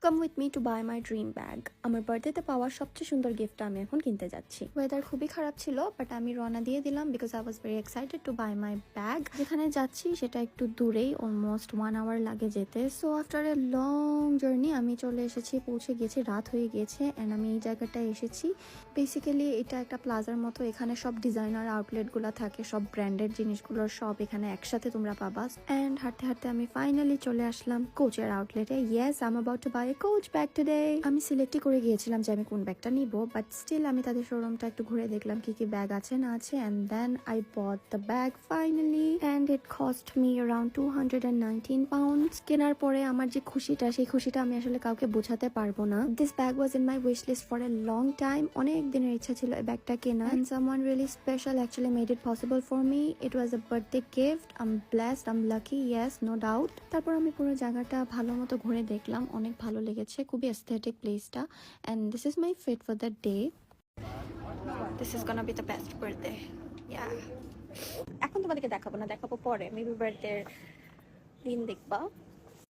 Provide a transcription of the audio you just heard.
Come with me to buy my dream bag. আমার বার্থডেতে পাওয়া সবচেয়ে সুন্দর গিফটটা আমি এখন কিনতে যাচ্ছি। ওয়েদার খুবই খারাপ ছিল, বাট আমি রওনা দিয়ে দিলাম because I was very excited to buy my bag. যেখানে যাচ্ছি সেটা একটু দূরেই, অলমোস্ট 1 আওয়ার লাগে যেতে। So after a long journey আমি চলে এসেছি, পৌঁছে গেছি, রাত হয়ে গেছে। অ্যান্ড আমি এই জায়গাটায় এসেছি। বেসিক্যালি এটা একটা প্লাজার মতো, এখানে সব ডিজাইনার আউটলেটগুলো থাকে, সব ব্র্যান্ডেড জিনিসগুলোর সব এখানে একসাথে তোমরা পাবা। অ্যান্ড হাঁটতে হাঁটতে আমি ফাইনালি চলে আসলাম কোচের আউটলেটে। Yes, I am about to buy a Coach bag today. আমি সিলেক্টই করে গিয়েছিলাম যে আমি কোন ব্যাগটা নিব, বাট স্টিল আমি তাদের শোরুমটা একটু ঘুরে দেখলাম কি কি ব্যাগ আছে না আছে। And then I bought the bag finally, and it cost me around 219 pounds. কেনার পরে আমার যে খুশিটা, সেই খুশিটা আমি আসলে কাউকে বোঝাতে পারবো না। This bag was in my wish list for a long time. অনেক দিনের ইচ্ছা ছিল এই ব্যাগটা কেনা, and someone really special actually made it possible for me. It was a birthday gift. I'm blessed, I'm lucky, yes, no doubt. তারপর আমি পুরো জায়গাটা ভালো মতো ঘুরে দেখলাম, অনেক ভালো লেগেছে, খুবই aesthetic প্লেসটা। and this is my fit for the day. This is gonna be the best birthday. Yeah. এখন তোমাদেরকে দেখাবো না, দেখাবো পরে, মেবি বার্থডে দিন দেখবা।